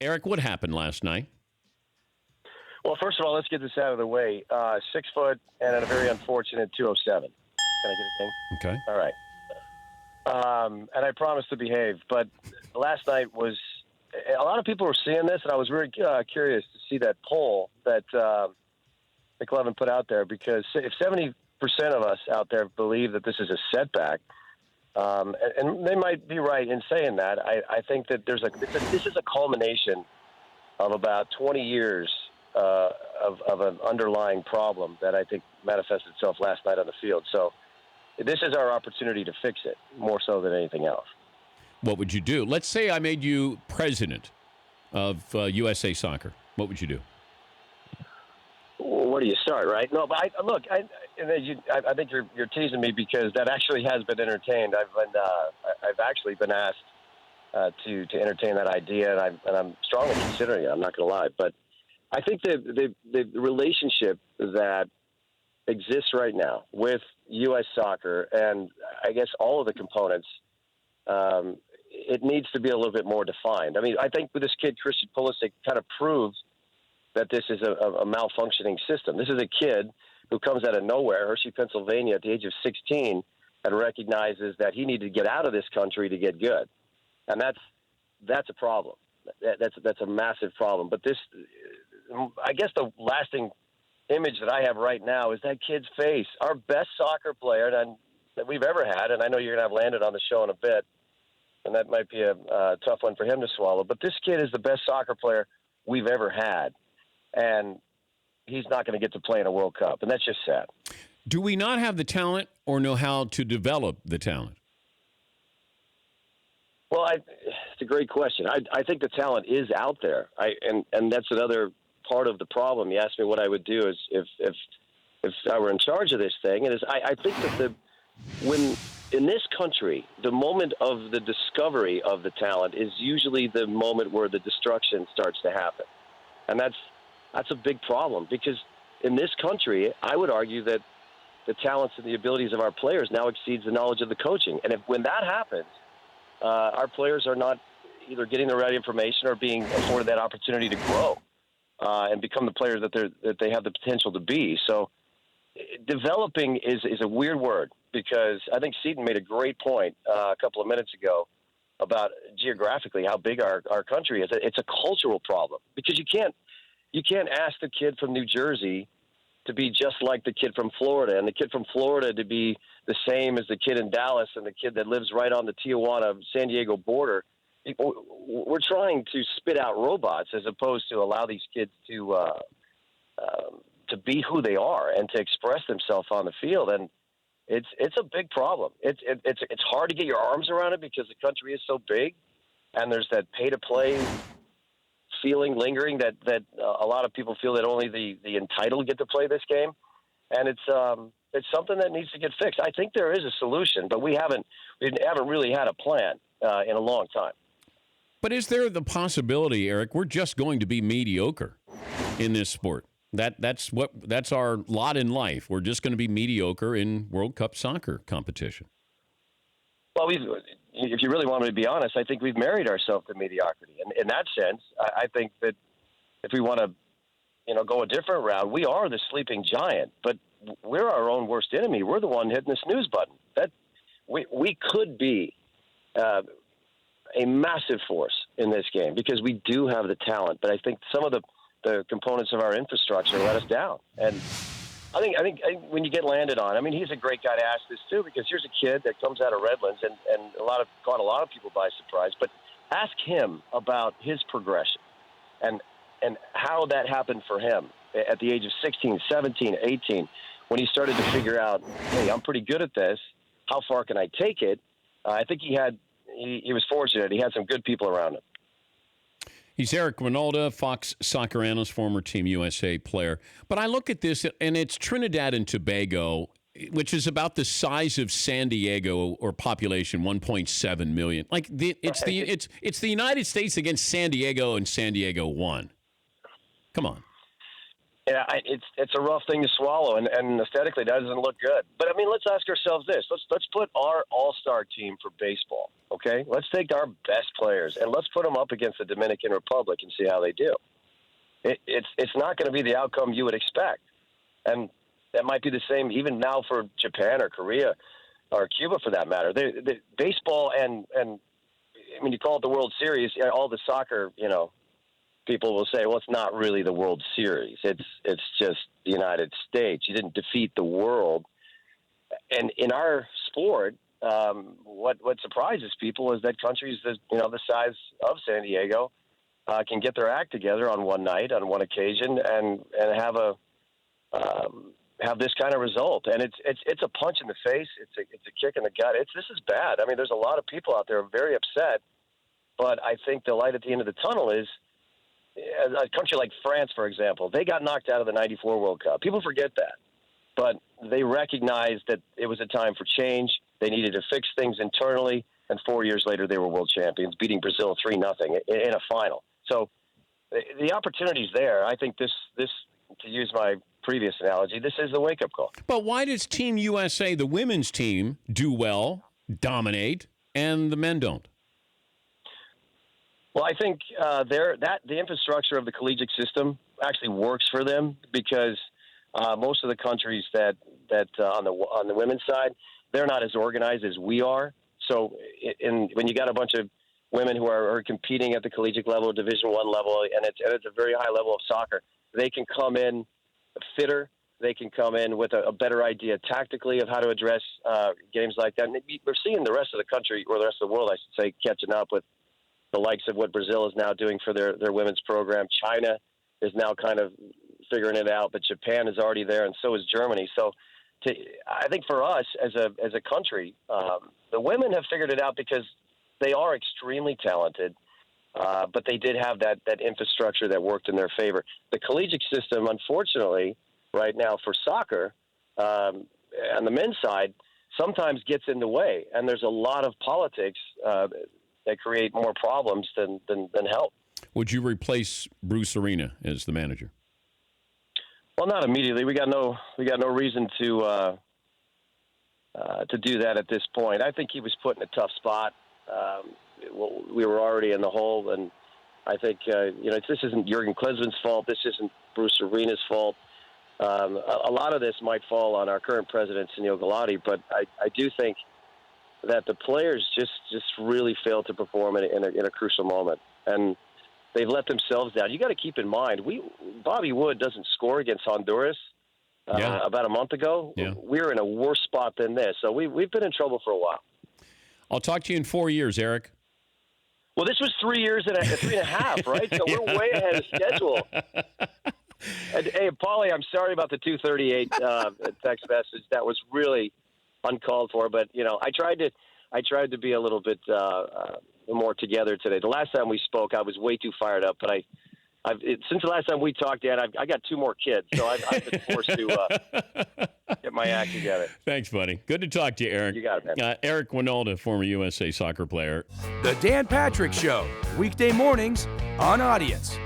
Eric, what happened last night? Well, first of all, let's get this out of the way. 6 foot and at a very unfortunate 207. Can I get a thing? Okay. All right. And I promise to behave. But last night was a lot of people were seeing this, and I was very curious to see that poll that McLevin put out there, because if 70% of us out there believe that this is a setback, and they might be right in saying that, I think that this is a culmination of about 20 years of an underlying problem that I think manifested itself last night on the field. So this is our opportunity to fix it, more so than anything else. What would you do? Let's say I made you president of USA Soccer. What would you do? Well, where do you start, right? No, but I think you're teasing me, because that actually has been entertained. I've actually been asked to entertain that idea, and I'm strongly considering it. I'm not going to lie, but I think the relationship that exists right now with U.S. Soccer, and I guess all of the components, it needs to be a little bit more defined. I mean, I think with this kid, Christian Pulisic, kind of proves that this is a malfunctioning system. This is a kid who comes out of nowhere, Hershey, Pennsylvania, at the age of 16, and recognizes that he needed to get out of this country to get good. And that's a problem. That's a massive problem. But this, I guess the lasting image that I have right now is that kid's face. Our best soccer player that we've ever had, and I know you're going to have Landon on the show in a bit, and that might be a tough one for him to swallow, but this kid is the best soccer player we've ever had, and he's not going to get to play in a World Cup, and that's just sad. Do we not have the talent or know how to develop the talent? Well, it's a great question. I think the talent is out there, and that's another part of the problem. You asked me what I would do is if I were in charge of this thing, and I think that when in this country, the moment of the discovery of the talent is usually the moment where the destruction starts to happen, and that's a big problem, because in this country, I would argue that the talents and the abilities of our players now exceeds the knowledge of the coaching, and when that happens, our players are not either getting the right information or being afforded that opportunity to grow and become the players that they have the potential to be. So developing is a weird word, because I think Seton made a great point a couple of minutes ago about geographically how big our country is. It's a cultural problem, because you can't ask the kid from New Jersey to be just like the kid from Florida, and the kid from Florida to be the same as the kid in Dallas and the kid that lives right on the Tijuana-San Diego border. We're trying to spit out robots as opposed to allow these kids to be who they are and to express themselves on the field. And it's a big problem. It's hard to get your arms around it, because the country is so big, and there's that pay-to-play feeling lingering that a lot of people feel that only the entitled get to play this game, and it's something that needs to get fixed. I think there is a solution, but we haven't really had a plan in a long time. But is there the possibility, Eric, we're just going to be mediocre in this sport? That's our lot in life. We're just going to be mediocre in World Cup soccer competition. Well, if you really want me to be honest, I think we've married ourselves to mediocrity. And in that sense, I think that if we want to, go a different route, we are the sleeping giant, but we're our own worst enemy. We're the one hitting the snooze button. That we could be a massive force in this game, because we do have the talent, but I think some of the components of our infrastructure let us down. And I think when you get landed on, I mean, he's a great guy to ask this too, because here's a kid that comes out of Redlands and caught a lot of people by surprise. But ask him about his progression and how that happened for him at the age of 16, 17, 18, when he started to figure out, hey, I'm pretty good at this. How far can I take it? I think he was fortunate. He had some good people around him. He's Eric Wynalda, Fox soccer analyst, former Team USA player. But I look at this, and it's Trinidad and Tobago, which is about the size of San Diego, or population 1.7 million. Like it's the United States against San Diego, and San Diego won. Come on. Yeah, it's a rough thing to swallow, and aesthetically that doesn't look good. But I mean, let's ask ourselves this: let's put our all-star team for baseball, okay? Let's take our best players and let's put them up against the Dominican Republic and see how they do. It's not going to be the outcome you would expect, and that might be the same even now for Japan or Korea or Cuba, for that matter. The baseball and I mean, you call it the World Series, all the soccer, people will say, well, it's not really the World Series. It's just the United States. You didn't defeat the world. And in our sport, what surprises people is that countries that, the size of San Diego can get their act together on one night, on one occasion, and have this kind of result. And it's a punch in the face. It's a kick in the gut. This is bad. I mean, there's a lot of people out there very upset, but I think the light at the end of the tunnel is, a country like France, for example, they got knocked out of the '94 World Cup. People forget that. But they recognized that it was a time for change. They needed to fix things internally. And 4 years later, they were world champions, beating Brazil 3-0 in a final. So the opportunity's there. I think this, to use my previous analogy, this is the wake-up call. But why does Team USA, the women's team, do well, dominate, and the men don't? Well, I think the infrastructure of the collegiate system actually works for them because most of the countries that on the women's side, they're not as organized as we are. So when you got a bunch of women who are competing at the collegiate level, Division I level, and it's a very high level of soccer, they can come in fitter. They can come in with a better idea tactically of how to address games like that. And we're seeing the rest of the country, or the rest of the world, I should say, catching up with the likes of what Brazil is now doing for their women's program. China is now kind of figuring it out, but Japan is already there, and so is Germany. So I think for us as a country, the women have figured it out because they are extremely talented, but they did have that infrastructure that worked in their favor. The collegiate system, unfortunately, right now for soccer, on the men's side, sometimes gets in the way, and there's a lot of politics that create more problems than help. Would you replace Bruce Arena as the manager? Well, not immediately. We got no reason to do that at this point. I think he was put in a tough spot. We were already in the hole, and I think this isn't Jurgen Klinsmann's fault. This isn't Bruce Arena's fault. A lot of this might fall on our current president, Sunil Gulati, but I do think that the players just really failed to perform in a crucial moment, and they've let themselves down. You got to keep in mind, Bobby Wood doesn't score against Honduras about a month ago. Yeah. We're in a worse spot than this, so we've been in trouble for a while. I'll talk to you in 4 years, Eric. Well, this was 3 years and 3.5, right? So we're way ahead of schedule. And, hey, Paulie, I'm sorry about the 2:38 text message. That was really uncalled for, but I tried to be a little bit more together today. The last time we spoke, I was way too fired up, but since the last time we talked, Dad, I got 2 more kids, so I've been forced to get my act together. Thanks, buddy. Good to talk to you, Eric. You got it, man. Eric Wynalda, former USA soccer player. The Dan Patrick Show, weekday mornings on Audience.